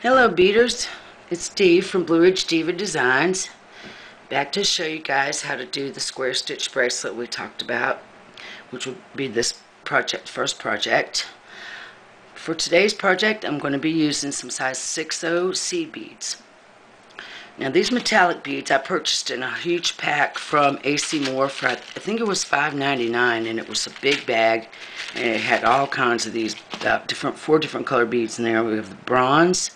Hello beaders, it's Steve from Blue Ridge Diva Designs, back to show you guys how to do the square stitch bracelet we talked about, which will be this first project. For today's project I'm going to be using some size 6/0 seed beads. Now these metallic beads I purchased in a huge pack from AC Moore for I think it was $5.99, and it was a big bag, and it had all kinds of these four different color beads in there. We have the bronze,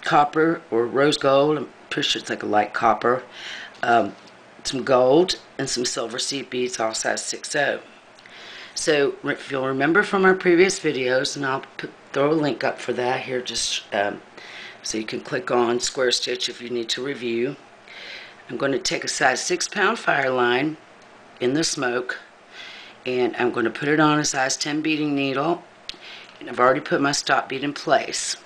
copper or rose gold, I'm pretty sure it's like a light copper, some gold, and some silver seed beads, all size 6/0. So if you'll remember from our previous videos, and I'll throw a link up for that here, just so you can click on square stitch if you need to review. I'm going to take a size 6-pound fire line in the smoke, and I'm going to put it on a size 10 beading needle, and I've already put my stop bead in place.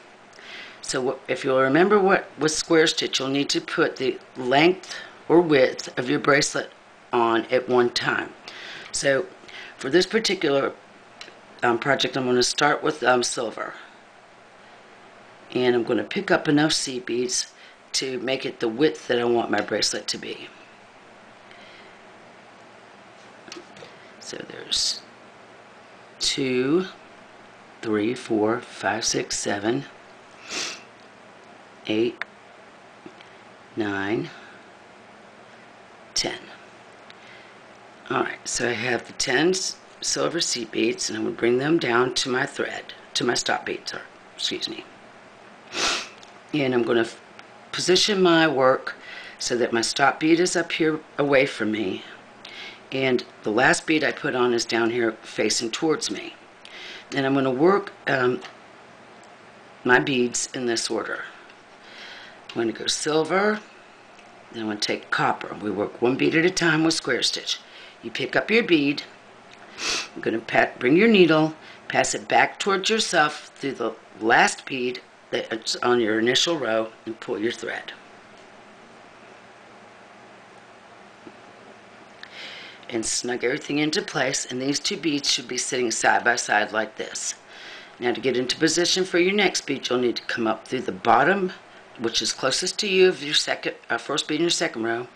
So if you'll remember with square stitch, you'll need to put the length or width of your bracelet on at one time. So for this particular project, I'm going to start with silver. And I'm going to pick up enough seed beads to make it the width that I want my bracelet to be. So there's 2, 3, 4, 5, 6, 7, 8, 9, 10. Alright, so I have the 10 silver seed beads, and I'm going to bring them down to my thread, to my stop beads, excuse me. And I'm going to position my work so that my stop bead is up here away from me, and the last bead I put on is down here facing towards me. Then I'm going to work my beads in this order. I'm going to go silver, then I'm going to take copper. We work one bead at a time with square stitch. You pick up your bead, you're going to bring your needle, pass it back towards yourself through the last bead that's on your initial row, and pull your thread. And snug everything into place, and these two beads should be sitting side by side like this. Now to get into position for your next bead, you'll need to come up through the bottom, which is closest to you of your first bead in your second row.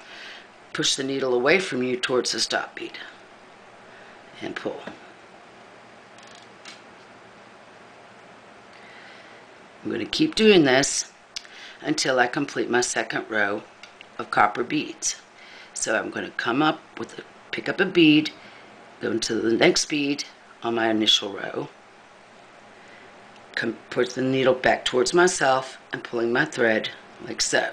Push the needle away from you towards the stop bead and pull. I'm going to keep doing this until I complete my second row of copper beads. So I'm going to come up with pick up a bead, go into the next bead on my initial row, put the needle back towards myself and pulling my thread like so.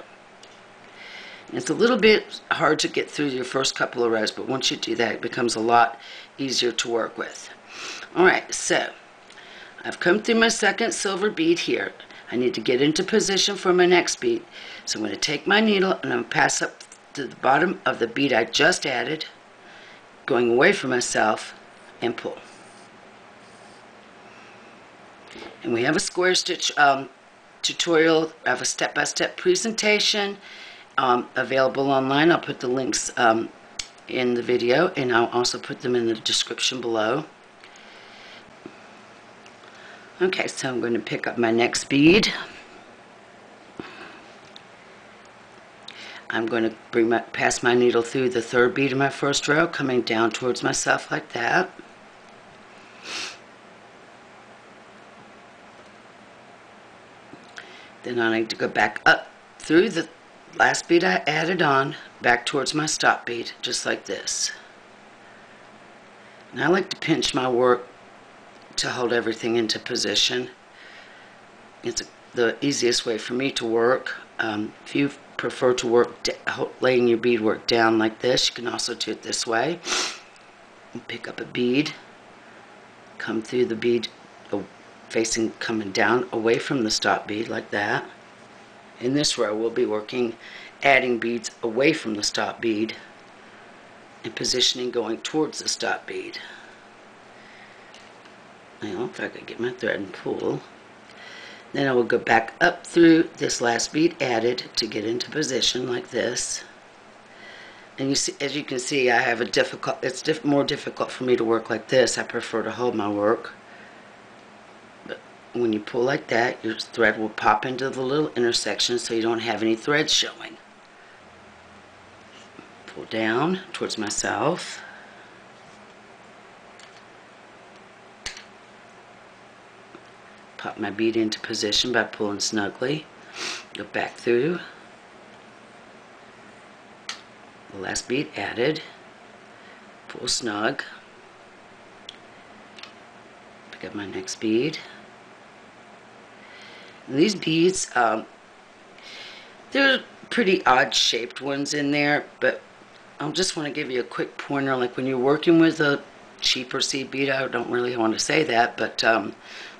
It's a little bit hard to get through your first couple of rows, but once you do that, it becomes a lot easier to work with. Alright, so I've come through my second silver bead here. I need to get into position for my next bead. So I'm going to take my needle and I'm going to pass up to the bottom of the bead I just added, going away from myself, and pull. And we have a square stitch tutorial. I have a step-by-step presentation available online. I'll put the links in the video, and I'll also put them in the description below. Okay, so I'm going to pick up my next bead. I'm going to pass my needle through the third bead of my first row, coming down towards myself like that. Then I need to go back up through the last bead I added on, back towards my stop bead, just like this. And I like to pinch my work to hold everything into position. It's the easiest way for me to work. If you prefer to work laying your beadwork down like this, you can also do it this way. And pick up a bead, come through the bead coming down away from the stop bead like that. In this row we'll be working adding beads away from the stop bead and positioning going towards the stop bead. Now if I could get my thread and pull, then I will go back up through this last bead added to get into position like this. And you see, as you can see, I have more difficult for me to work like this. I prefer to hold my work. But when you pull like that, your thread will pop into the little intersection so you don't have any threads showing. Pull down towards myself. Pop my bead into position by pulling snugly. Go back through. The last bead added. Pull snug. Pick up my next bead. And these beads, they're pretty odd shaped ones in there, but I just want to give you a quick pointer. Like when you're working with a cheaper seed bead, I don't really want to say that, but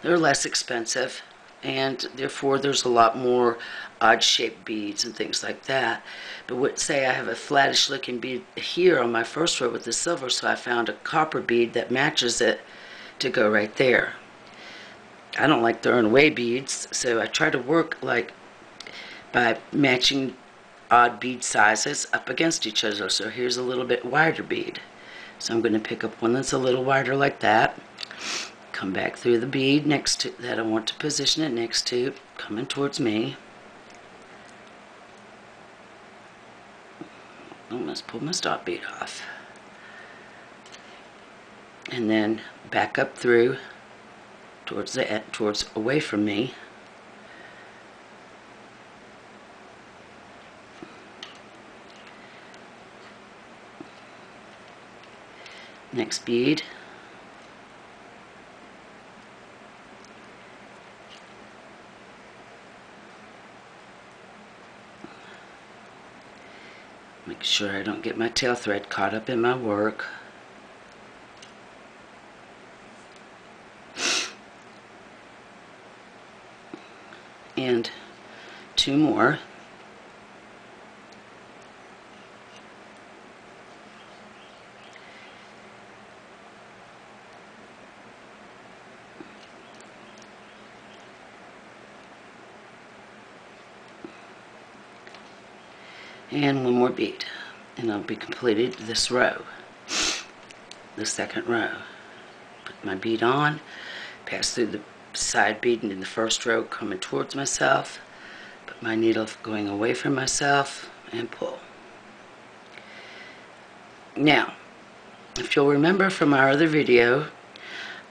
they're less expensive, and therefore there's a lot more odd shaped beads and things like that. But say I have a flattish looking bead here on my first row with the silver, so I found a copper bead that matches it to go right there. I don't like throwing away beads, so I try to work like by matching odd bead sizes up against each other. So here's a little bit wider bead. So I'm going to pick up one that's a little wider like that. Come back through the bead next to that I want to position it next to, coming towards me. Almost pull my stop bead off. And then back up through towards away from me. Next bead. Make sure I don't get my tail thread caught up in my work. And two more. And one more bead, and I'll be completed this row, the second row. Put my bead on, pass through the side bead into the first row, coming towards myself, put my needle going away from myself, and pull. Now, if you'll remember from our other video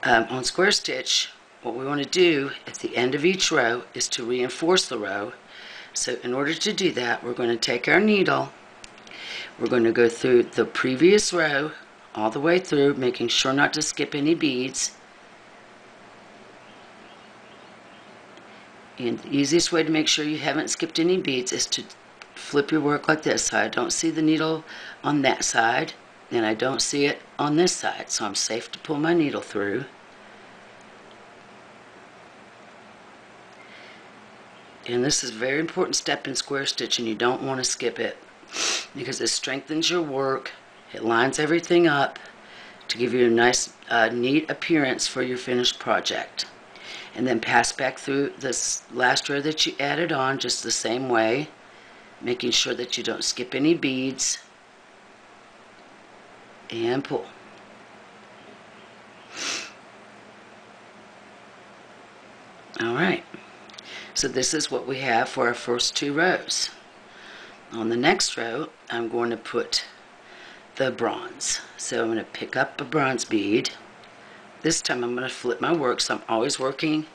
on square stitch, what we want to do at the end of each row is to reinforce the row. So in order to do that, we're going to take our needle, we're going to go through the previous row all the way through, making sure not to skip any beads. And the easiest way to make sure you haven't skipped any beads is to flip your work like this. So I don't see the needle on that side, and I don't see it on this side, so I'm safe to pull my needle through. And this is a very important step in square stitch, and you don't want to skip it because it strengthens your work. It lines everything up to give you a nice, neat appearance for your finished project. And then pass back through this last row that you added on just the same way, making sure that you don't skip any beads. And pull. Alright. So this is what we have for our first two rows. On the next row, I'm going to put the bronze. So I'm going to pick up a bronze bead. This time I'm going to flip my work, so I'm always working.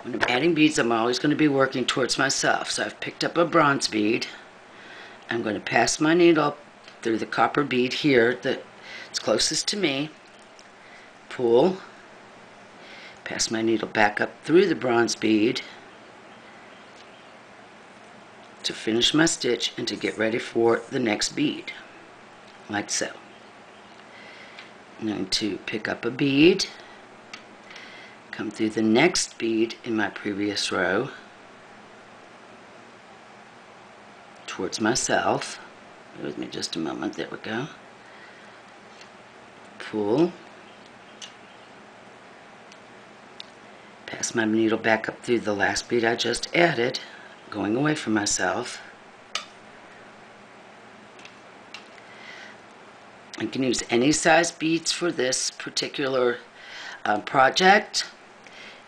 When I'm adding beads, I'm always going to be working towards myself. So I've picked up a bronze bead. I'm going to pass my needle through the copper bead here that's closest to me. Pull. Pass my needle back up through the bronze bead to finish my stitch and to get ready for the next bead, like so. I'm going to pick up a bead, come through the next bead in my previous row towards myself. Bear with me just a moment, there we go. Pull, pass my needle back up through the last bead I just added, going away from myself. You can use any size beads for this particular project,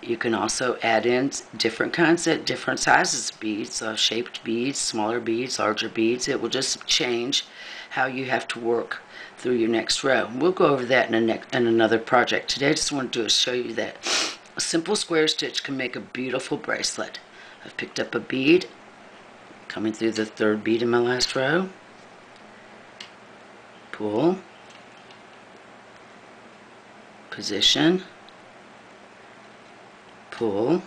You can also add in different kinds of different sizes of beads, shaped beads, smaller beads, larger beads. It will just change how you have to work through your next row. We'll go over that in another project. Today I just want to do is show you that a simple square stitch can make a beautiful bracelet. I've picked up a bead, coming through the third bead in my last row, pull, position, pull,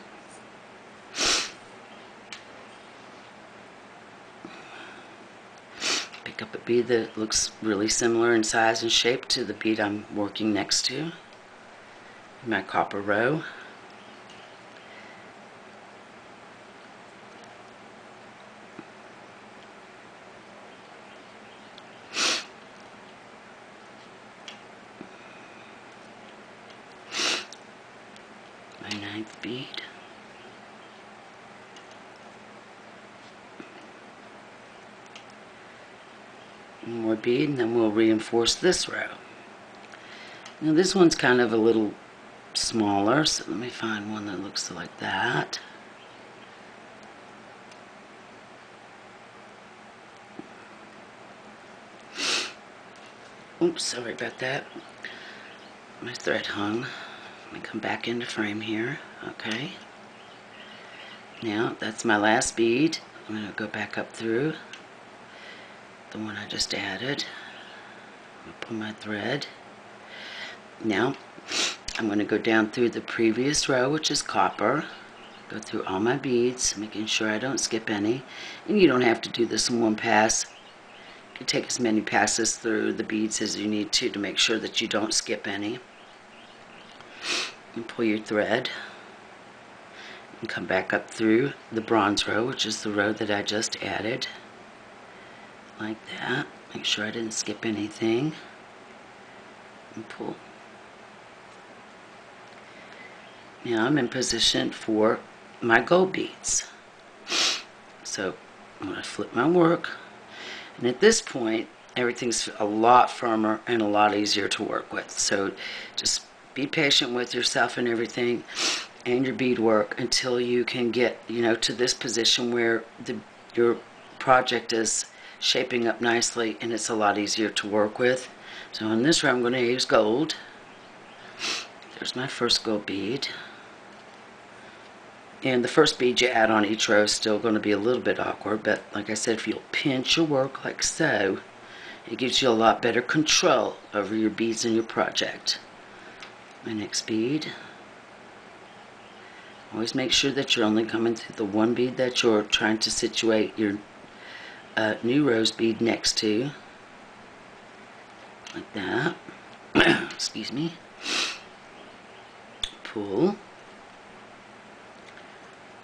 pick up a bead that looks really similar in size and shape to the bead I'm working next to in my copper row. My ninth bead. One more bead, and then we'll reinforce this row. Now this one's kind of a little smaller, so let me find one that looks like that. Oops, sorry about that. My thread hung. Let me come back into frame here. Okay. Now that's my last bead. I'm going to go back up through the one I just added. I'm going to pull my thread. Now I'm going to go down through the previous row, which is copper. Go through all my beads, making sure I don't skip any. And you don't have to do this in one pass. You can take as many passes through the beads as you need to make sure that you don't skip any. And pull your thread and come back up through the bronze row, which is the row that I just added, like that. Make sure I didn't skip anything, and pull. Now I'm in position for my gold beads. So I'm going to flip my work, and at this point everything's a lot firmer and a lot easier to work with. So just be patient with yourself and everything and your beadwork until you can get, to this position where your project is shaping up nicely and it's a lot easier to work with. So in this row I'm going to use gold. There's my first gold bead. And the first bead you add on each row is still going to be a little bit awkward, but like I said, if you'll pinch your work like so, it gives you a lot better control over your beads in your project. My next bead. Always make sure that you're only coming through the one bead that you're trying to situate your new rose bead next to. Like that. Excuse me. Pull.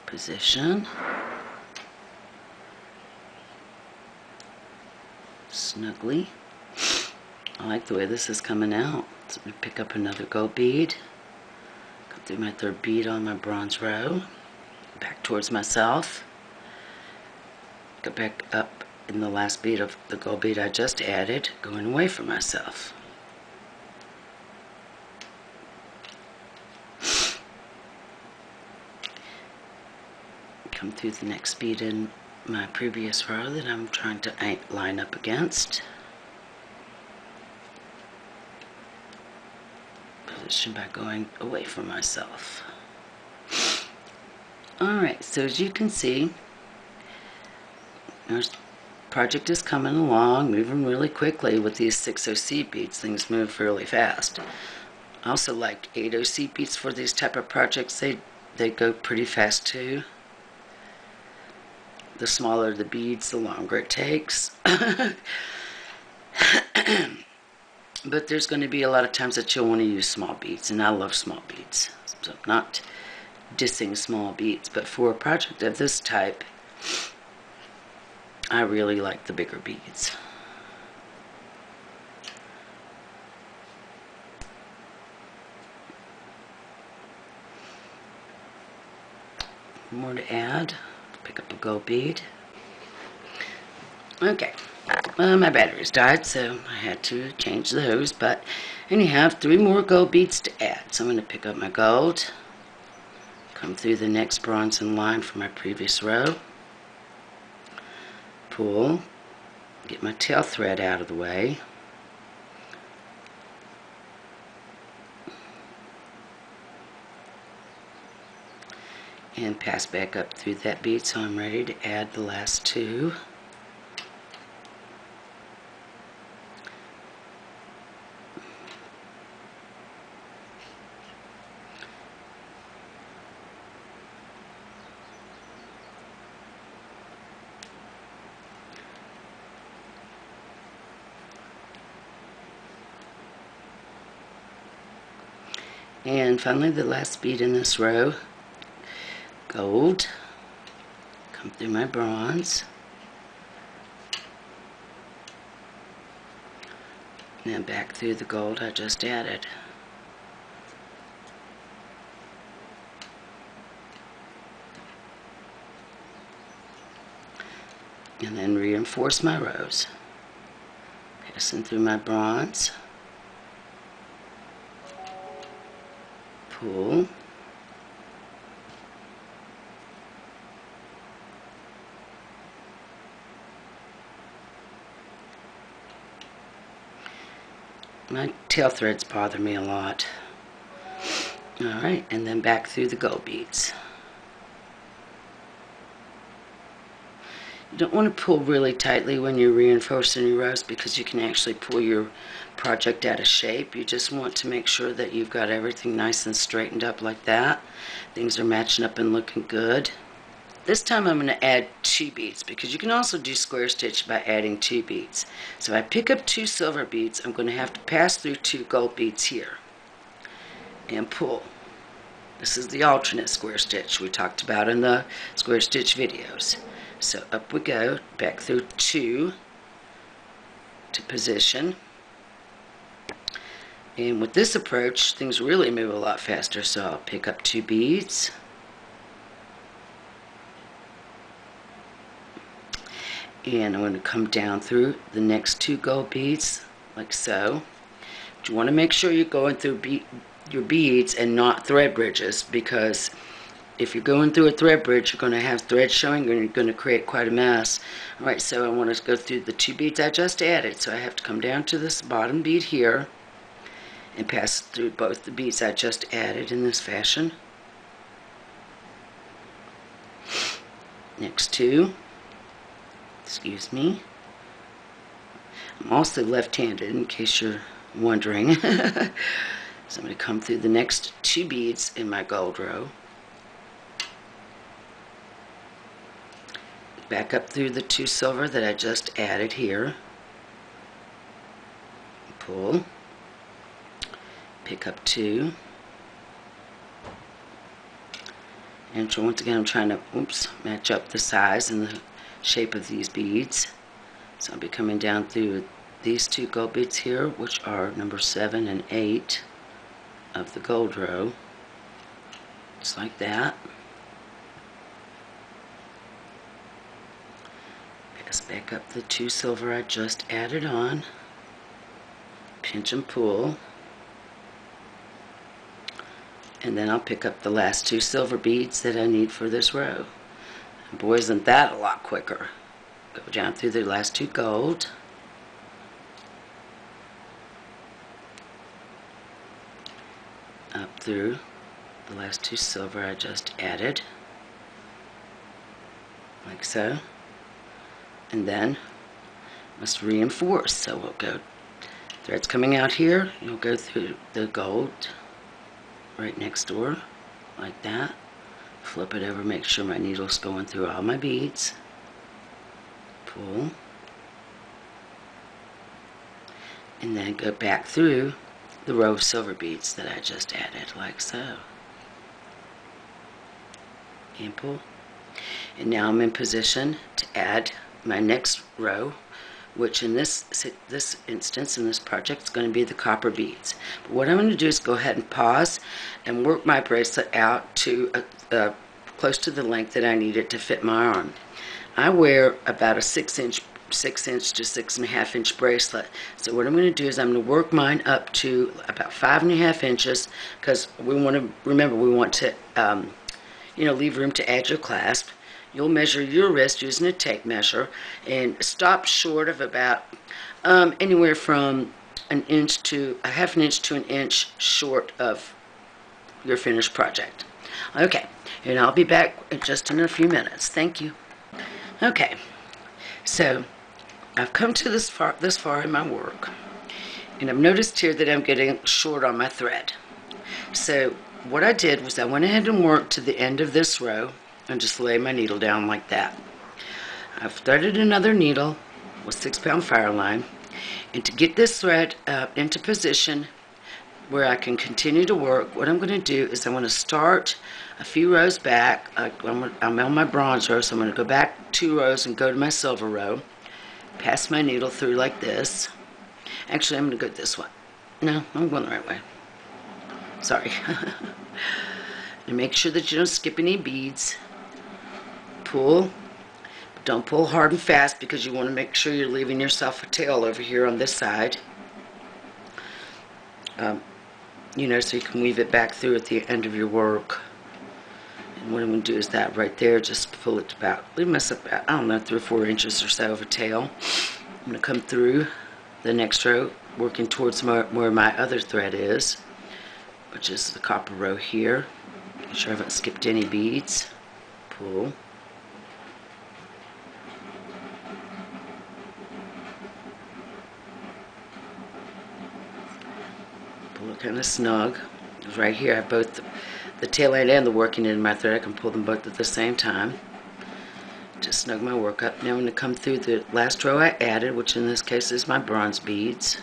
Position. Snugly. I like the way this is coming out. So I'm going to pick up another gold bead. Go through my third bead on my bronze row. Back towards myself. Go back up in the last bead of the gold bead I just added, going away from myself. Come through the next bead in my previous row that I'm trying to line up against. Position by going away from myself. Alright, so as you can see, our project is coming along, moving really quickly with these 6OC beads. Things move really fast. I also like 8OC beads for these type of projects. They go pretty fast too. The smaller the beads, the longer it takes. But there's going to be a lot of times that you'll want to use small beads, and I love small beads. So I'm not dissing small beads, but for a project of this type, I really like the bigger beads. More to add. Pick up a gold bead. Okay. My batteries died, so I had to change those, but anyhow, I have 3 more gold beads to add. So I'm going to pick up my gold, come through the next bronze in line for my previous row, pull, get my tail thread out of the way, and pass back up through that bead, so I'm ready to add the last two. And finally, the last bead in this row, gold, come through my bronze, and then back through the gold I just added. And then reinforce my rows, passing through my bronze, pull, my tail threads bother me a lot. Alright, and then back through the gold beads. You don't want to pull really tightly when you're reinforcing your rows because you can actually pull your project out of shape. You just want to make sure that you've got everything nice and straightened up like that. Things are matching up and looking good. This time I'm going to add 2 beads because you can also do square stitch by adding 2 beads. So if I pick up 2 silver beads, I'm going to have to pass through 2 gold beads here and pull. This is the alternate square stitch we talked about in the square stitch videos. So up we go, back through 2 to position. And with this approach, things really move a lot faster. So I'll pick up 2 beads. And I'm going to come down through the next 2 gold beads, like so. But you want to make sure you're going through your beads and not thread bridges, because if you're going through a thread bridge, you're going to have thread showing and you're going to create quite a mess. Alright, so I want to go through the 2 beads I just added. So I have to come down to this bottom bead here and pass through both the beads I just added in this fashion. Next 2. Excuse me. I'm also left-handed in case you're wondering. So I'm going to come through the next 2 beads in my gold row. Back up through the 2 silver that I just added here. Pull. Pick up 2. And so once again I'm trying to match up the size and the shape of these beads. So I'll be coming down through these 2 gold beads here, which are number 7 and 8 of the gold row. Just like that. Pass back up the 2 silver I just added on. Pinch and pull. And then I'll pick up the last 2 silver beads that I need for this row. And boy, isn't that a lot quicker. Go down through the last 2 gold. Up through the last 2 silver I just added. Like so. And then must reinforce. So we'll go, threads coming out here, you'll go through the gold right next door, like that. Flip it over, make sure my needle's going through all my beads. Pull. And then go back through the row of silver beads that I just added, like so. And pull. And now I'm in position to add my next row, which in this instance, in this project, is going to be the copper beads. But what I'm going to do is go ahead and pause and work my bracelet out to close to the length that I need it to fit my arm. I wear about a 6 inch to 6.5 inch bracelet. So what I'm going to do is I'm going to work mine up to about 5.5 inches, because we want to, remember, we want to leave room to add your clasp. You'll measure your wrist using a tape measure and stop short of about anywhere from an inch to a half an inch to an inch short of your finished project. Okay, and I'll be back just in a few minutes. Thank you. Okay, so I've come to this far in my work, and I've noticed here that I'm getting short on my thread. So what I did was I went ahead and worked to the end of this row and just lay my needle down like that. I've threaded another needle with 6-pound fire line, and to get this thread into position where I can continue to work, what I'm going to do is I'm going to start a few rows back. I'm on my bronze row, so I'm going to go back 2 rows and go to my silver row, pass my needle through like this. Actually, I'm going to go this way. No, I'm going the right way. Sorry. And make sure that you don't skip any beads. Pull. Don't pull hard and fast because you want to make sure you're leaving yourself a tail over here on this side. So you can weave it back through at the end of your work. And what I'm going to do is that right there, just pull it about, leave myself about, I don't know, 3 or 4 inches or so of a tail. I'm going to come through the next row, working towards where my other thread is, which is the copper row here. Make sure I haven't skipped any beads. Pull. Pull it kind of snug. Right here I have both the tail end and the working end of my thread. I can pull them both at the same time. Just snug my work up. Now I'm going to come through the last row I added, which in this case is my bronze beads.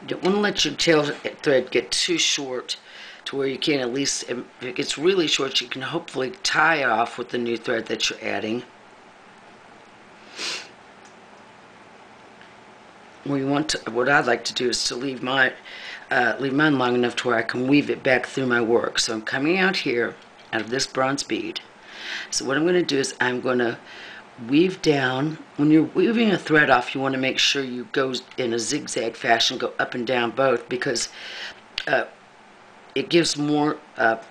You don't want to let your tail thread get too short to where you can at least, if it gets really short, you can hopefully tie it off with the new thread that you're adding. What I'd like to do is to leave mine long enough to where I can weave it back through my work. So I'm coming out here out of this bronze bead. So what I'm going to do is I'm going to weave down. When you're weaving a thread off, you want to make sure you go in a zigzag fashion, go up and down both, because it gives more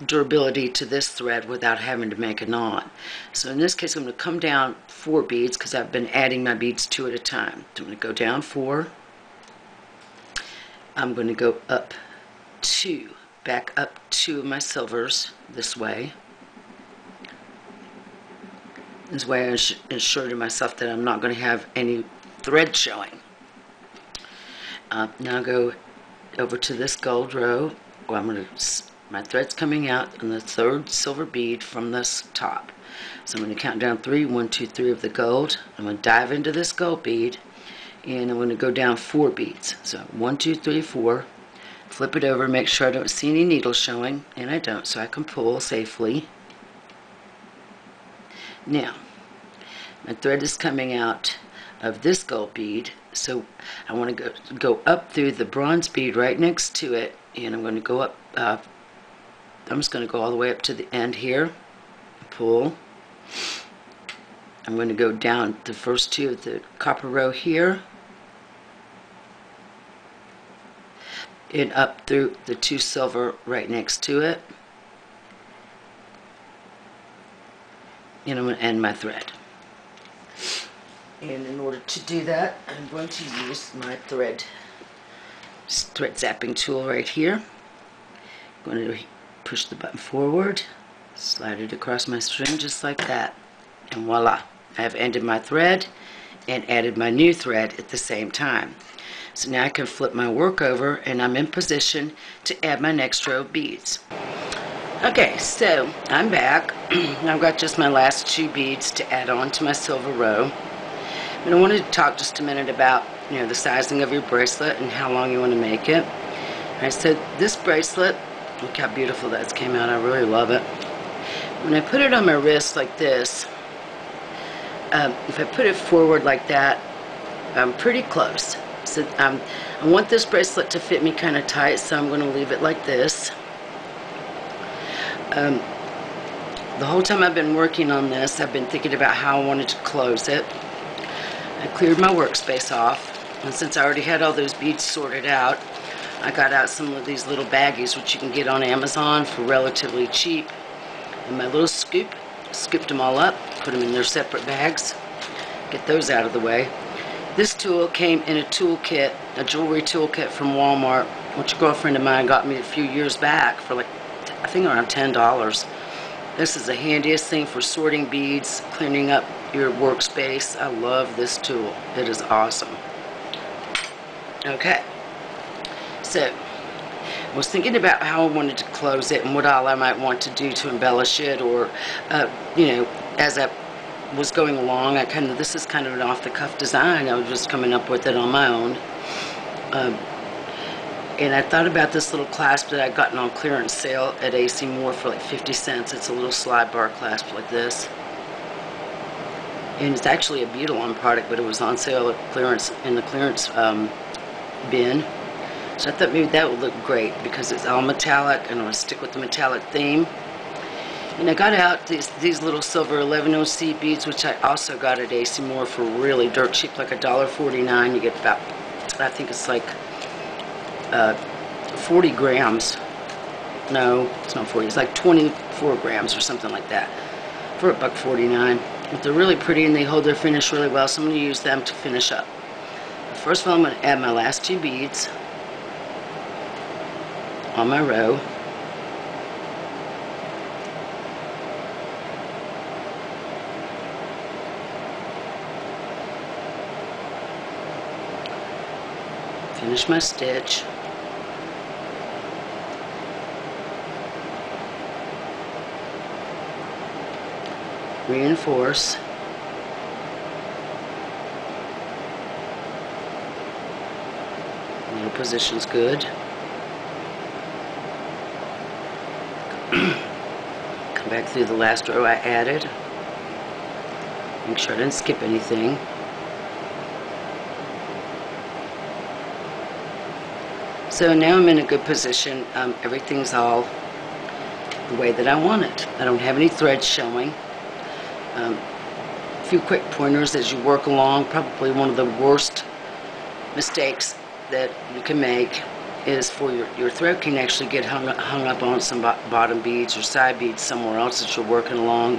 durability to this thread without having to make a knot. So in this case, I'm going to come down 4 beads because I've been adding my beads 2 at a time. So I'm going to go down 4. I'm going to go up 2, back up 2 of my silvers this way. This way I ensure to myself that I'm not going to have any thread showing. Now I'll go over to this gold row. Well, my thread's coming out on the 3rd silver bead from this top. So I'm going to count down 3, 1, 2, 3 of the gold. I'm going to dive into this gold bead, and I'm going to go down 4 beads. So 1, 2, 3, 4. Flip it over, make sure I don't see any needles showing, and I don't, so I can pull safely. Now, my thread is coming out of this gold bead, so I want to go up through the bronze bead right next to it, and I'm going to go up, I'm just going to go all the way up to the end here, pull. I'm going to go down the first 2 of the copper row here, and up through the 2 silver right next to it, and I'm going to end my thread. And in order to do that, I'm going to use my thread zapping tool right here. I'm going to push the button forward, slide it across my string just like that, and voila, I have ended my thread and added my new thread at the same time. So now I can flip my work over and I'm in position to add my next row of beads. Okay, so I'm back. I've got just my last 2 beads to add on to my silver row. And I wanted to talk just a minute about, the sizing of your bracelet and how long you want to make it. Alright, so this bracelet, look how beautiful that came out. I really love it. When I put it on my wrist like this, if I put it forward like that, I'm pretty close. So I want this bracelet to fit me kind of tight, so I'm going to leave it like this. The whole time I've been working on this, I've been thinking about how I wanted to close it. I cleared my workspace off, and since I already had all those beads sorted out, I got out some of these little baggies which you can get on Amazon for relatively cheap. And my little scoop, scooped them all up, put them in their separate bags. Get those out of the way. This tool came in a toolkit, a jewelry toolkit from Walmart, which a girlfriend of mine got me a few years back for like, I think around $10. This is the handiest thing for sorting beads, cleaning up your workspace. I love this tool. It is awesome. Okay, so I was thinking about how I wanted to close it and what all I might want to do to embellish it, or you know, as I was going along, this is kind of an off-the-cuff design. I was just coming up with it on my own. And I thought about this little clasp that I'd gotten on clearance sale at AC Moore for like 50 cents. It's a little slide bar clasp like this. And it's actually a Bead product, but it was on sale at clearance, in the clearance bin. So I thought maybe that would look great because it's all metallic and I'm going to stick with the metallic theme. And I got out these little silver 11OC beads, which I also got at AC Moore for really dirt cheap, like $1.49. You get about, I think it's like 40 grams. No, it's not 40. It's like 24 grams or something like that for $1.49. But they're really pretty and they hold their finish really well, so I'm going to use them to finish up. First of all, I'm going to add my last two beads on my row. Finish my stitch. Reinforce. Middle position's good. Come back through the last row I added. Make sure I didn't skip anything. So now I'm in a good position. Everything's all the way that I want it. I don't have any threads showing. A few quick pointers as you work along. Probably one of the worst mistakes that you can make is for your thread can actually get hung up on some bottom beads or side beads somewhere else that you're working along,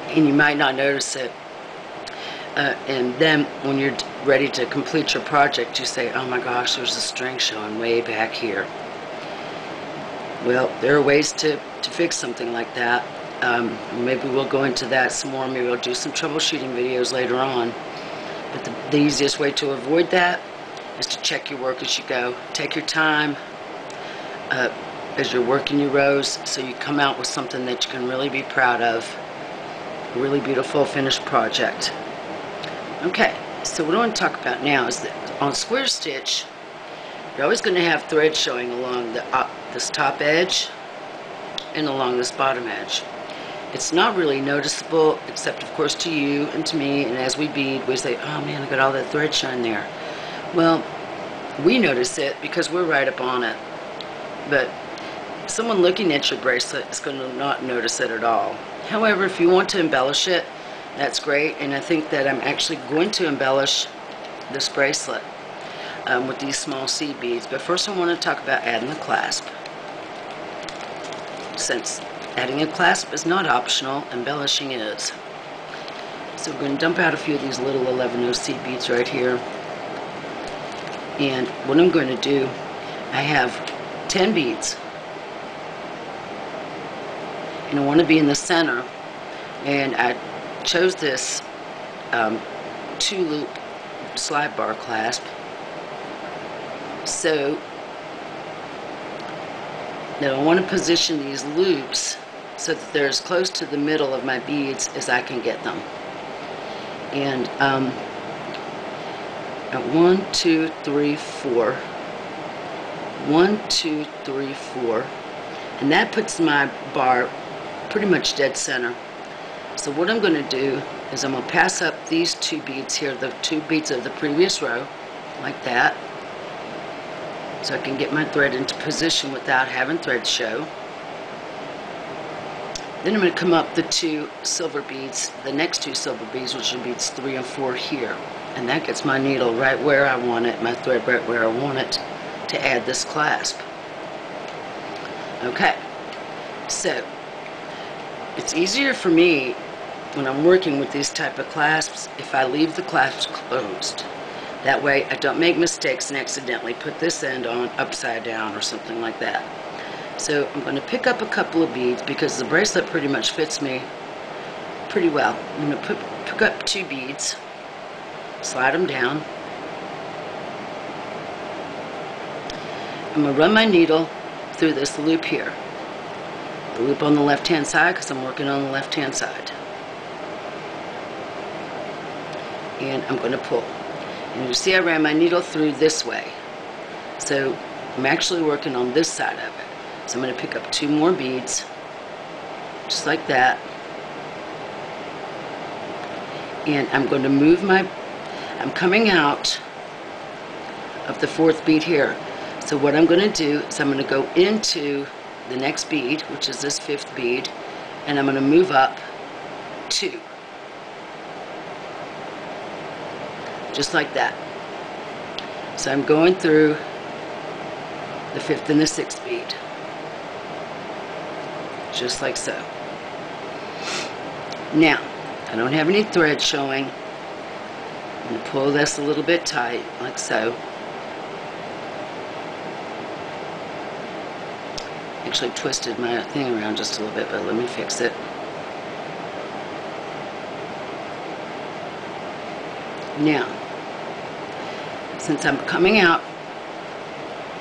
and you might not notice it. And then when you're ready to complete your project, you say, oh my gosh, there's a string showing way back here. Well, there are ways to fix something like that. Maybe we'll go into that some more. Maybe I'll do some troubleshooting videos later on. But the easiest way to avoid that is to check your work as you go. Take your time as you're working your rows so you come out with something that you can really be proud of. A really beautiful finished project. Okay, so what I want to talk about now is that on square stitch, you're always going to have thread showing along this top edge and along this bottom edge. It's not really noticeable, except of course to you and to me, and as we bead, we say, oh man, I got all that thread showing there. Well, we notice it because we're right up on it, but someone looking at your bracelet is going to not notice it at all. However, if you want to embellish it, that's great, and I think that I'm actually going to embellish this bracelet with these small seed beads. But first I want to talk about adding the clasp. Since adding a clasp is not optional, embellishing is. So we're going to dump out a few of these little 11OC beads right here. And what I'm going to do, I have 10 beads. And I want to be in the center. And I chose this 2-loop slide bar clasp. So now I want to position these loops so that they're as close to the middle of my beads as I can get them. And at 1, 2, 3, 4. 1, 2, 3, 4. And that puts my bar pretty much dead center. So what I'm going to do is I'm going to pass up these 2 beads here, the 2 beads of the previous row, like that. So I can get my thread into position without having thread show. Then I'm going to come up the 2 silver beads, the next 2 silver beads, which are beads 3 and 4 here. And that gets my needle right where I want it, my thread right where I want it to add this clasp. Okay, so it's easier for me when I'm working with these type of clasps if I leave the clasp closed. That way I don't make mistakes and accidentally put this end on upside down or something like that. So I'm going to pick up a couple of beads because the bracelet pretty much fits me pretty well. I'm going to pick up 2 beads, slide them down. I'm going to run my needle through this loop here. The loop on the left hand side because I'm working on the left hand side. And I'm going to pull. And you see I ran my needle through this way. So I'm actually working on this side of it. So I'm going to pick up 2 more beads, just like that. And I'm going to move I'm coming out of the 4th bead here. So what I'm going to do is I'm going to go into the next bead, which is this 5th bead, and I'm going to move up 2. Just like that. So I'm going through the 5th and the 6th bead. Just like so. Now, I don't have any thread showing. I'm going to pull this a little bit tight, like so. Actually twisted my thing around just a little bit, but let me fix it. Now, since I'm coming out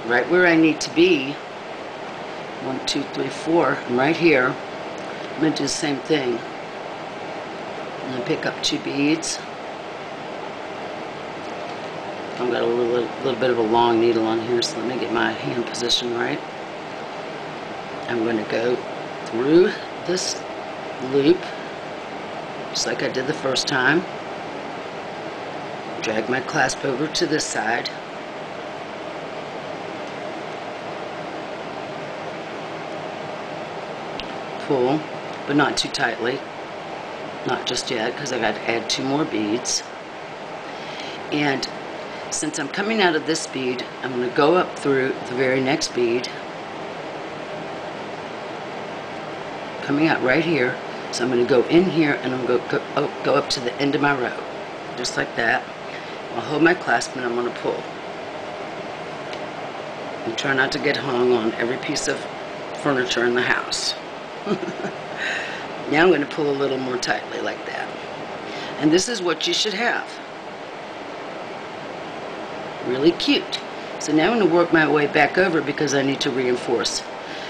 right where I need to be, 1, 2, 3, 4, I'm right here. I'm going to do the same thing. I'm going to pick up 2 beads. I've got a little bit of a long needle on here, so let me get my hand position right. I'm going to go through this loop, just like I did the first time. Drag my clasp over to this side. Pull, but not too tightly. Not just yet, because I got to add 2 more beads. And since I'm coming out of this bead, I'm going to go up through the very next bead. Coming out right here. So I'm going to go in here and I'm going to go up to the end of my row. Just like that. I'll hold my clasp and I'm going to pull. And try not to get hung on every piece of furniture in the house. Now I'm going to pull a little more tightly like that. And this is what you should have. Really cute. So now I'm going to work my way back over because I need to reinforce.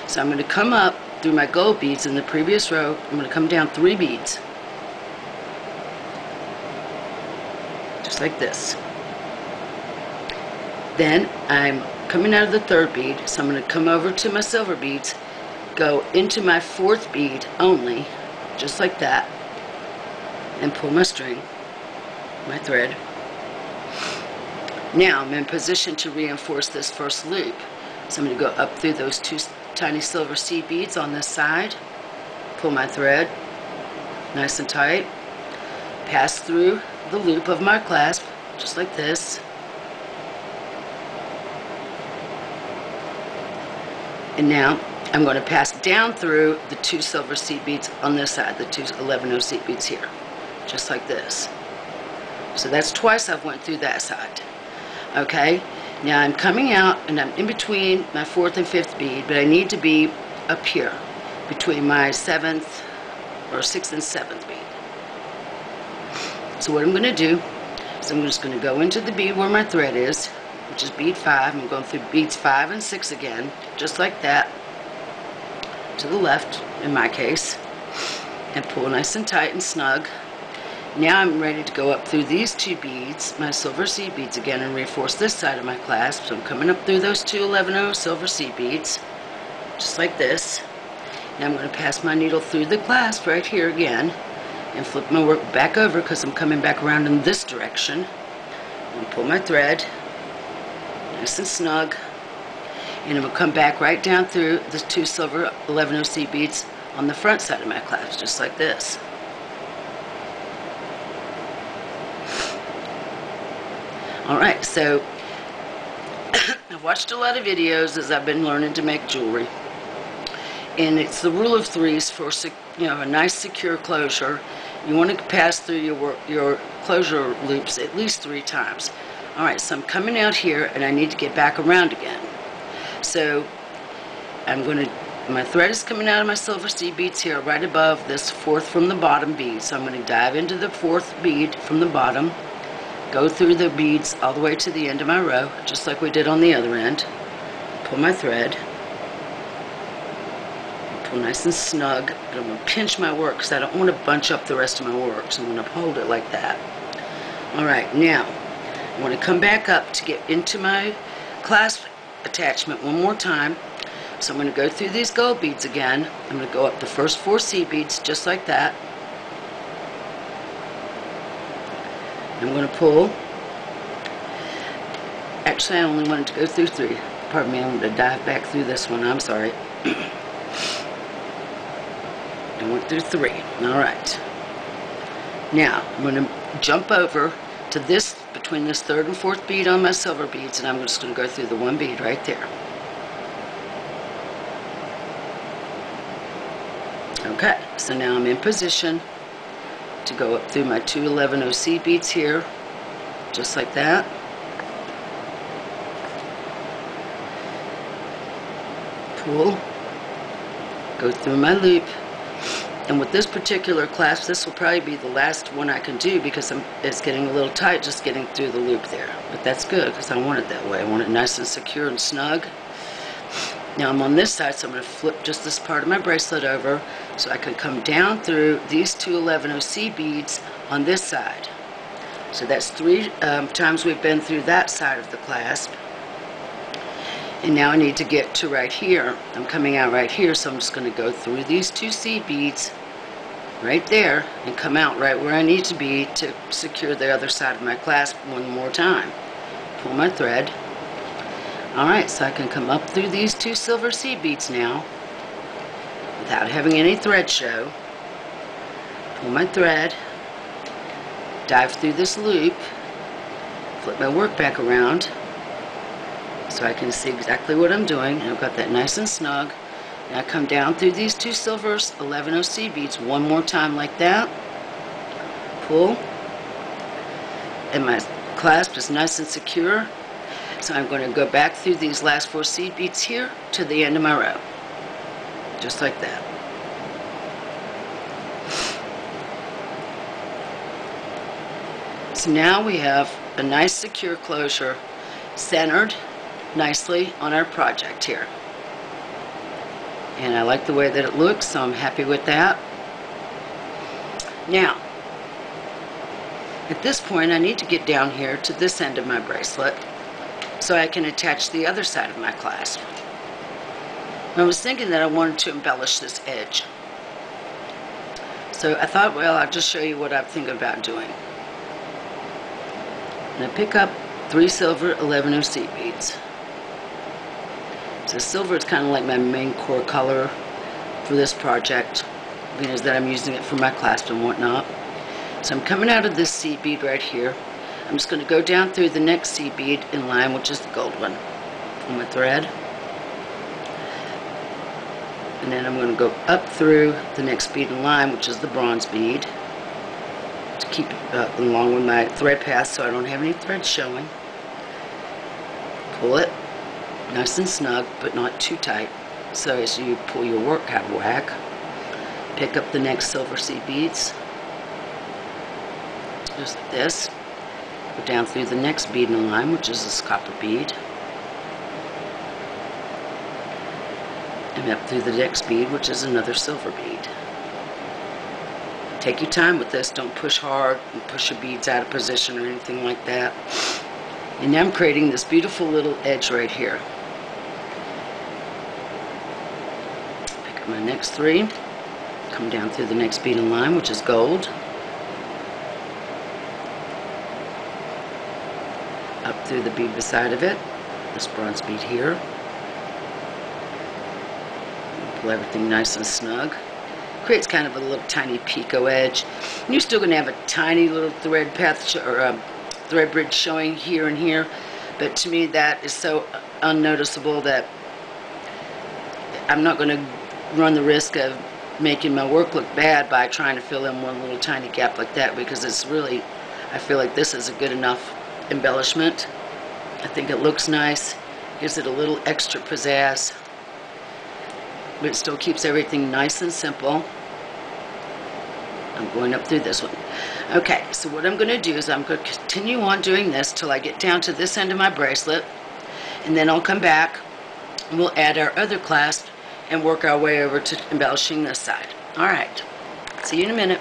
So I'm going to come up through my gold beads in the previous row. I'm going to come down 3 beads. Just like this. Then I'm coming out of the 3rd bead, so I'm going to come over to my silver beads, go into my 4th bead only, just like that, and pull my string, my thread. Now I'm in position to reinforce this first loop. So I'm going to go up through those 2 tiny silver seed beads on this side, pull my thread nice and tight, pass through the loop of my clasp, just like this. And now I'm going to pass down through the 2 silver seed beads on this side, the 2 11-0 seed beads here, just like this. So that's twice I've went through that side. Okay, now I'm coming out and I'm in between my 4th and 5th bead, but I need to be up here between my 7th or 6th and 7th bead. So what I'm going to do is I'm just going to go into the bead where my thread is, which is bead 5. I'm going through beads 5 and 6 again, just like that, to the left in my case, and pull nice and tight and snug. Now I'm ready to go up through these 2 beads, my silver seed beads again, and reinforce this side of my clasp. So I'm coming up through those 2 11-0 silver seed beads, just like this. Now I'm going to pass my needle through the clasp right here again, and flip my work back over because I'm coming back around in this direction. And pull my thread, nice and snug, and I'm going to come back right down through the 2 silver 11-0 seed beads on the front side of my clasp, just like this. Alright, so I've I've watched a lot of videos as I've been learning to make jewelry. And it's the rule of threes for, a nice secure closure. You want to pass through your closure loops at least 3 times. Alright, so I'm coming out here and I need to get back around again. So my thread is coming out of my silver seed beads here right above this 4th from the bottom bead. So I'm going to dive into the 4th bead from the bottom, go through the beads all the way to the end of my row, just like we did on the other end. Pull my thread. Pull nice and snug, but I'm going to pinch my work because I don't want to bunch up the rest of my work, so I'm going to hold it like that. Alright, now I want to come back up to get into my clasp attachment one more time. So I'm going to go through these gold beads again. I'm going to go up the first 4 seed beads just like that. I'm going to pull. Actually, I only wanted to go through 3. Pardon me, I'm going to dive back through this one. I'm sorry. I went through 3. Alright. Now, I'm going to jump over to this, between this 3rd and 4th bead on my silver beads, and I'm just going to go through the 1 bead right there. Okay, so now I'm in position to go up through my 2 11-0 seed beads here, just like that. Pull, go through my loop. And with this particular clasp, this will probably be the last one I can do because it's getting a little tight just getting through the loop there. But that's good because I want it that way. I want it nice and secure and snug. Now I'm on this side, so I'm going to flip just this part of my bracelet over so I can come down through these 2 11-0 seed beads on this side. So that's 3 times we've been through that side of the clasp. And now I need to get to right here. I'm coming out right here, so I'm just going to go through these 2 seed beads right there and come out right where I need to be to secure the other side of my clasp one more time. Pull my thread. Alright, so I can come up through these 2 silver seed beads now without having any thread show. Pull my thread, dive through this loop, flip my work back around so I can see exactly what I'm doing. I've got that nice and snug. Now I come down through these 2 silver 11-0 seed beads one more time like that. Pull. And my clasp is nice and secure. So I'm going to go back through these last 4 seed beads here to the end of my row. Just like that. So now we have a nice secure closure centered nicely on our project here. And I like the way that it looks, so I'm happy with that. Now, at this point I need to get down here to this end of my bracelet so I can attach the other side of my clasp. I was thinking that I wanted to embellish this edge. So I thought, well, I'll just show you what I'm thinking about doing. And I pick up 3 silver 11-0 seed beads. So silver is kind of like my main core color for this project, because that I'm using it for my clasp and whatnot. So I'm coming out of this seed bead right here. I'm just going to go down through the next seed bead in line, which is the gold one. Pull my thread. And then I'm going to go up through the next bead in line, which is the bronze bead, to keep it along with my thread path so I don't have any thread showing. Pull it nice and snug, but not too tight, so as you pull your work out of whack. Pick up the next silver seed beads, just like this. Go down through the next bead in the line, which is this copper bead, and up through the next bead, which is another silver bead. Take your time with this. Don't push hard and push your beads out of position or anything like that. And now I'm creating this beautiful little edge right here. Pick up my next 3, come down through the next bead in line, which is gold, up through the bead beside of it, this bronze bead here. Pull everything nice and snug. Creates kind of a little tiny picot edge. And you're still going to have a tiny little thread path or thread bridge showing here and here, but to me that is so unnoticeable that I'm not going to run the risk of making my work look bad by trying to fill in one little tiny gap like that, because it's really, I feel like this is a good enough embellishment. I think it looks nice, gives it a little extra pizzazz, but it still keeps everything nice and simple. I'm going up through this one. Okay, so what I'm going to do is I'm going to continue on doing this till I get down to this end of my bracelet, and then I'll come back and we'll add our other clasp and work our way over to embellishing this side. Alright, see you in a minute.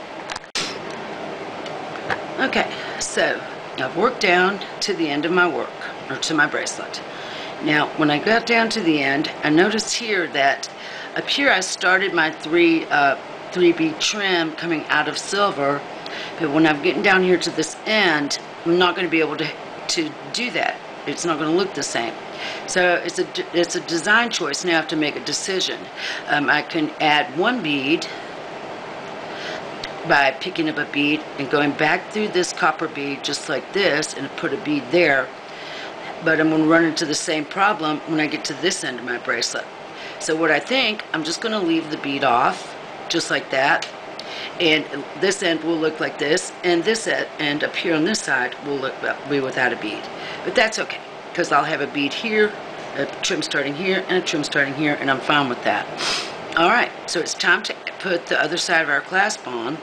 Okay, so I've worked down to the end of my work, or to my bracelet. Now, when I got down to the end, I noticed here that up here I started my 3 bead trim coming out of silver, but when I'm getting down here to this end, I'm not going to be able to do that. It's not going to look the same. So it's a design choice. Now I have to make a decision. I can add 1 bead by picking up a bead and going back through this copper bead just like this and put a bead there, but I'm going to run into the same problem when I get to this end of my bracelet. So what I think, I'm just going to leave the bead off just like that, and this end will look like this, and this end up here on this side will be without a bead. But that's okay, because I'll have a bead here, a trim starting here, and a trim starting here, and I'm fine with that. Alright, so it's time to put the other side of our clasp on.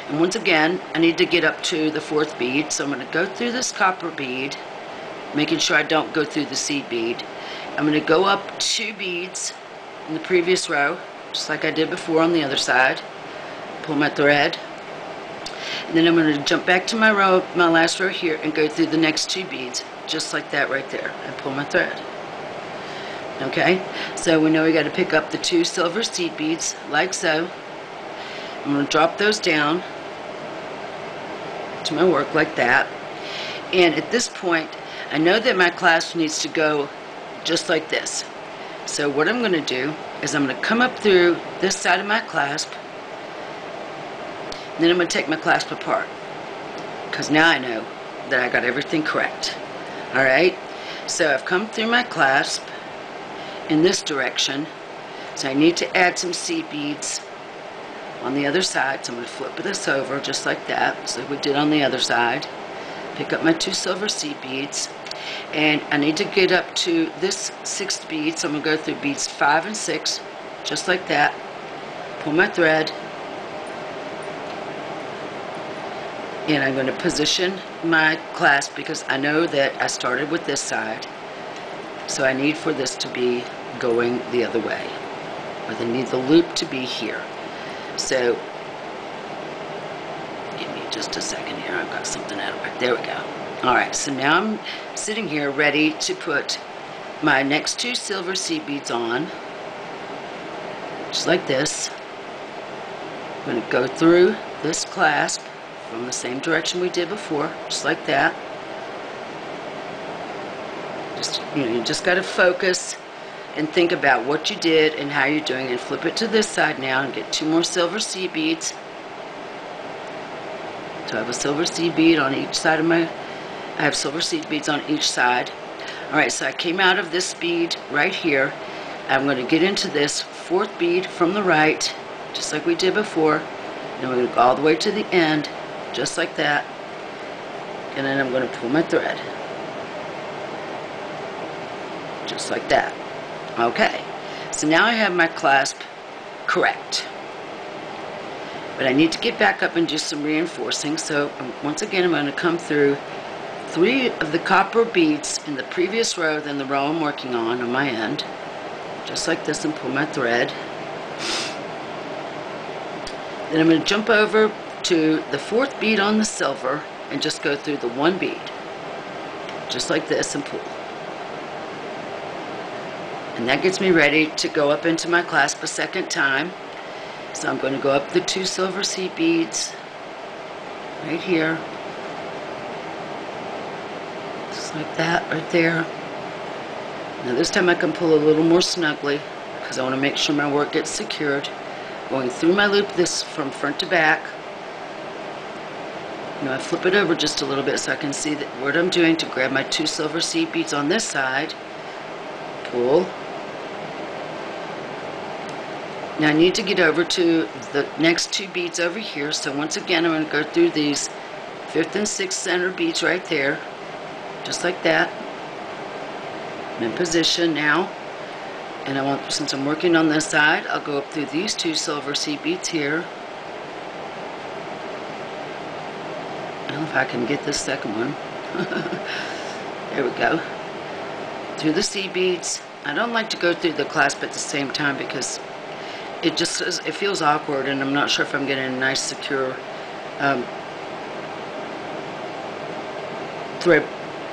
And once again, I need to get up to the 4th bead, so I'm going to go through this copper bead, making sure I don't go through the seed bead. I'm going to go up 2 beads in the previous row, just like I did before on the other side. Pull my thread, and then I'm going to jump back to my row, my last row here, and go through the next 2 beads, just like that right there, and pull my thread. Okay, so we know we got to pick up the 2 silver seed beads, like so. I'm going to drop those down to my work like that, and at this point, I know that my clasp needs to go just like this. So what I'm going to do is I'm going to come up through this side of my clasp, and then I'm going to take my clasp apart, because now I know that I got everything correct. Alright, so I've come through my clasp in this direction, so I need to add some seed beads on the other side, so I'm going to flip this over just like that, just like we did on the other side. Pick up my 2 silver seed beads, and I need to get up to this 6th bead, so I'm going to go through beads 5 and 6, just like that. Pull my thread, and I'm going to position my clasp, because I know that I started with this side, so I need for this to be going the other way, or I need the loop to be here. So give me just a second here, I've got something out of it. There we go. Alright, so now I'm sitting here ready to put my next 2 silver seed beads on, just like this. I'm going to go through this clasp from the same direction we did before, just like that. Just, you just got to focus and think about what you did and how you're doing it. Flip it to this side now and get 2 more silver seed beads. So I have a silver seed bead on each side of I have silver seed beads on each side. Alright, so I came out of this bead right here. I'm going to get into this 4th bead from the right, just like we did before. And we're going to go all the way to the end, just like that. And then I'm going to pull my thread. Just like that. Okay, so now I have my clasp correct. But I need to get back up and do some reinforcing, so once again I'm going to come through 3 of the copper beads in the previous row, then the row I'm working on my end, just like this, and pull my thread. Then I'm going to jump over to the 4th bead on the silver and just go through the 1 bead, just like this, and pull. And that gets me ready to go up into my clasp a second time. So I'm going to go up the 2 silver seed beads right here, just like that right there. Now this time I can pull a little more snugly, because I want to make sure my work gets secured. Going through my loop this from front to back. Now I flip it over just a little bit so I can see what I'm doing to grab my 2 silver seed beads on this side. pull. Now I need to get over to the next 2 beads over here, so once again I'm going to go through these 5th and 6th center beads right there, just like that. I'm in position now, and I want, since I'm working on this side, I'll go up through these 2 silver seed beads here. I don't know if I can get this second one. There we go. Through the seed beads. I don't like to go through the clasp at the same time because it just it feels awkward, and I'm not sure if I'm getting a nice secure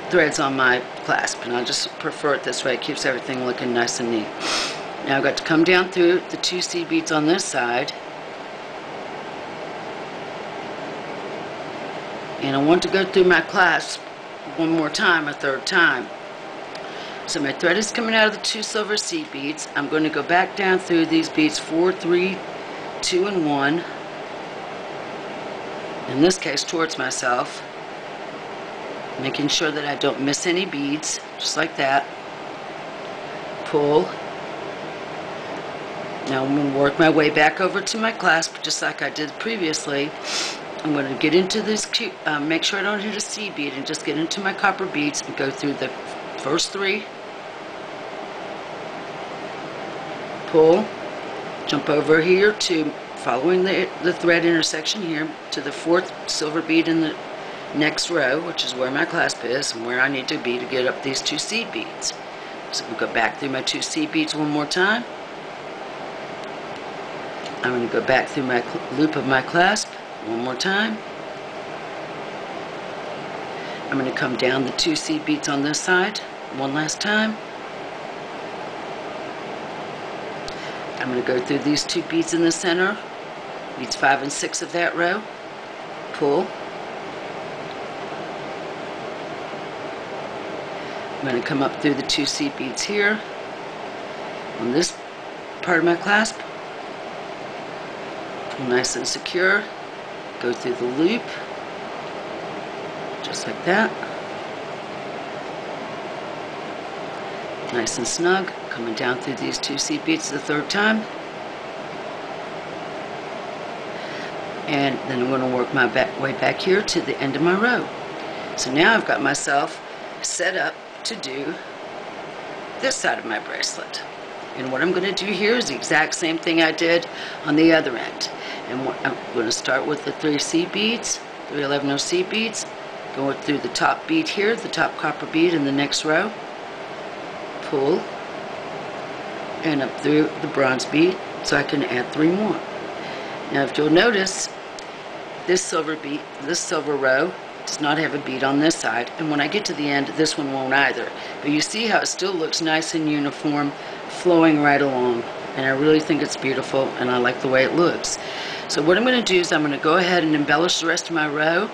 threads on my clasp, and I just prefer it this way. It keeps everything looking nice and neat. Now I've got to come down through the 2 seed beads on this side, and I want to go through my clasp one more time, a 3rd time. So my thread is coming out of the 2 silver seed beads. I'm going to go back down through these beads 4, 3, 2, and 1. In this case, towards myself. Making sure that I don't miss any beads, just like that. Pull. Now I'm going to work my way back over to my clasp, just like I did previously. I'm going to get into this, make sure I don't hit a seed bead, and just get into my copper beads and go through the first 3. Pull. Jump over here to, following the thread intersection here, to the 4th silver bead in the next row, which is where my clasp is and where I need to be to get up these 2 seed beads. So we'll go back through my 2 seed beads one more time. I'm going to go back through my loop of my clasp one more time. I'm going to come down the 2 seed beads on this side one last time. I'm going to go through these 2 beads in the center, beads 5 and 6 of that row. Pull. I'm going to come up through the 2 seed beads here on this part of my clasp. Pull nice and secure. Go through the loop, just like that. Nice and snug. Coming down through these 2 seed beads the 3rd time. And then I'm going to work my way back here to the end of my row. So now I've got myself set up to do this side of my bracelet. And what I'm going to do here is the exact same thing I did on the other end. And I'm going to start with the 3 seed beads, 3 11-0 seed beads, go through the top bead here, the top copper bead in the next row, pull, and up through the bronze bead so I can add 3 more. Now if you'll notice, this silver bead, this silver row does not have a bead on this side, and when I get to the end, this one won't either. But you see how it still looks nice and uniform, flowing right along, and I really think it's beautiful, and I like the way it looks. So what I'm going to do is I'm going to go ahead and embellish the rest of my row,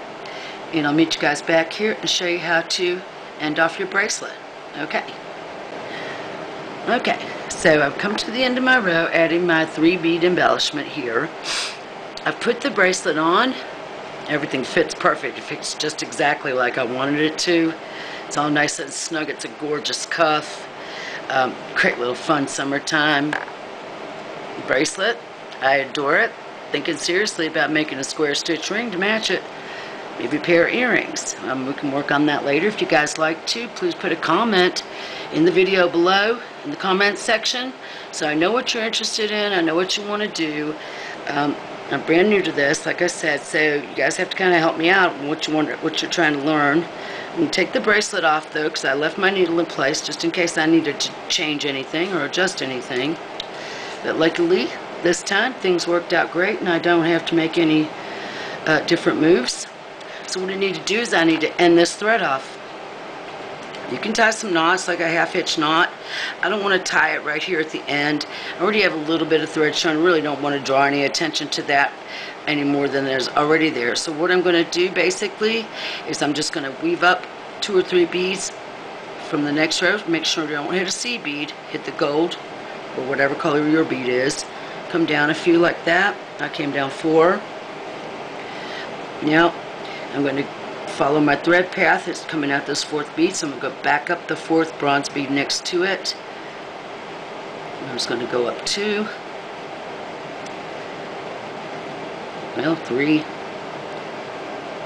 and I'll meet you guys back here and show you how to end off your bracelet. Okay. Okay, so I've come to the end of my row, adding my 3 bead embellishment here. I've put the bracelet on. Everything fits perfect. It fits just exactly like I wanted it to. It's all nice and snug. It's a gorgeous cuff. Great little fun summertime bracelet. I adore it. Thinking seriously about making a square stitch ring to match it. Maybe a pair of earrings. We can work on that later. If you guys like to, please put a comment in the video below in the comments section so I know what you're interested in. I know what you want to do. I'm brand new to this, like I said, so you guys have to kind of help me out on what you're trying to learn. I'm going to take the bracelet off though, because I left my needle in place just in case I needed to change anything or adjust anything. But luckily, this time things worked out great and I don't have to make any different moves. So what I need to do is I need to end this thread off. You can tie some knots, like a half-hitch knot. I don't want to tie it right here at the end. I already have a little bit of thread showing. I really don't want to draw any attention to that any more than there's already there. So what I'm going to do basically is I'm just going to weave up 2 or 3 beads from the next row. Make sure you don't hit a seed bead. Hit the gold or whatever color your bead is. Come down a few like that. I came down 4. Now I'm going to follow my thread path. It's coming out this 4th bead, so I'm going to go back up the 4th bronze bead next to it, I'm just going to go up 2. Well, 3.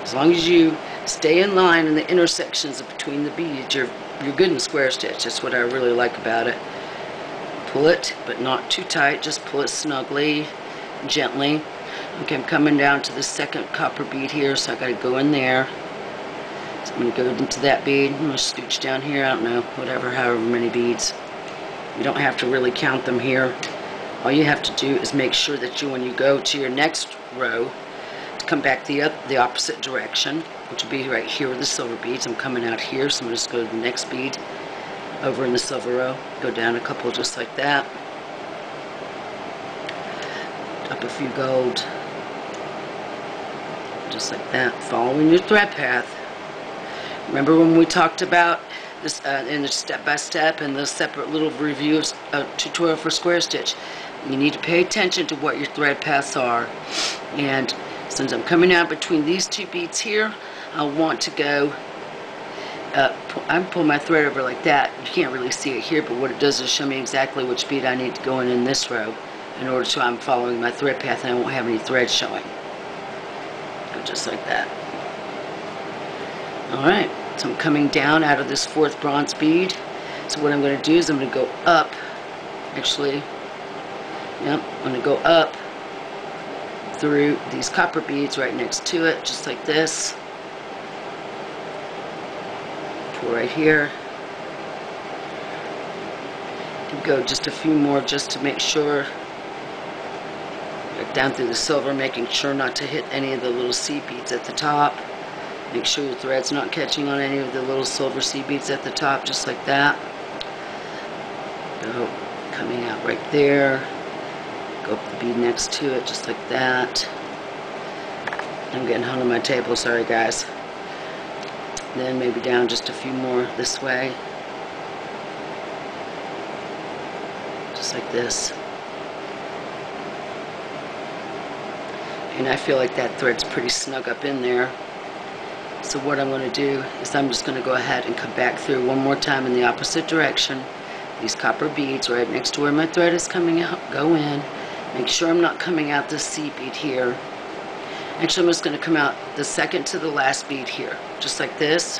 As long as you stay in line in the intersections between the beads, you're good in square stitch. That's what I really like about it. Pull it, but not too tight. Just pull it snugly, gently. Okay, I'm coming down to the second copper bead here, so I got to go in there. So I'm going to go into that bead. I'm going to scooch down here. I don't know, whatever, however many beads. You don't have to really count them here. All you have to do is make sure that when you go to your next row, to come back the opposite direction, which will be right here with the silver beads. I'm coming out here, so I'm going to just go to the next bead over in the silver row. Go down a couple just like that. Up a few gold. Just like that. Following your thread path. Remember when we talked about this in the step-by-step and the separate little review of tutorial for square stitch? You need to pay attention to what your thread paths are. And since I'm coming out between these 2 beads here, I want to go, I pull my thread over like that. You can't really see it here, but what it does is show me exactly which bead I need to go in this row in order to I'm following my thread path and I won't have any thread showing. Go just like that. Alright, so I'm coming down out of this 4th bronze bead. So what I'm going to do is I'm going to go up, actually, yep, I'm going to go up through these copper beads right next to it, just like this. Pull right here. And go just a few more just to make sure. Right down through the silver, making sure not to hit any of the little seed beads at the top. Make sure your thread's not catching on any of the little silver seed beads at the top, just like that. Go coming out right there. Go up the bead next to it, just like that. I'm getting hung on my table, sorry guys. Then maybe down just a few more this way. Just like this. And I feel like that thread's pretty snug up in there. So what I'm going to do is I'm just going to go ahead and come back through one more time in the opposite direction. These copper beads right next to where my thread is coming out, go in. Make sure I'm not coming out the seed bead here. Actually, I'm just going to come out the second to the last bead here, just like this.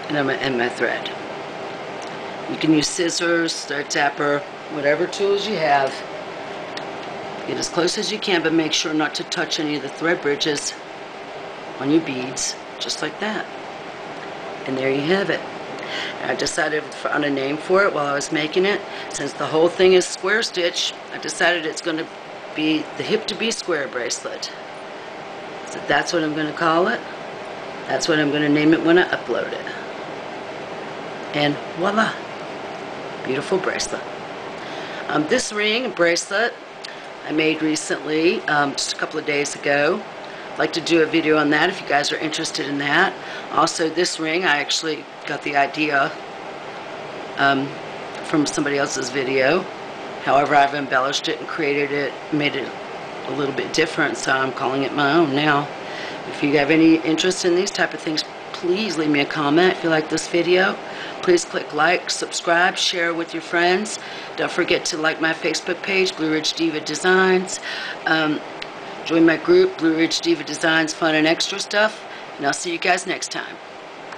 And I'm going to end my thread. You can use scissors, thread tapper, whatever tools you have. Get as close as you can, but make sure not to touch any of the thread bridges on your beads, just like that. And there you have it. I decided on a name for it while I was making it. Since the whole thing is square stitch, I decided it's going to be the Hip to Be Square bracelet. So that's what I'm going to call it. That's what I'm going to name it when I upload it. And voila! Beautiful bracelet. This ring bracelet I made recently, just a couple of days ago. I'd like to do a video on that if you guys are interested in that. Also, this ring, I actually got the idea from somebody else's video. However, I've embellished it and created it, made it a little bit different, so I'm calling it my own now. If you have any interest in these type of things, please leave me a comment if you like this video. Please click like, subscribe, share with your friends. Don't forget to like my Facebook page, Blue Ridge Diva Designs. Join my group, Blue Ridge Diva Designs Fun and Extra Stuff. And I'll see you guys next time.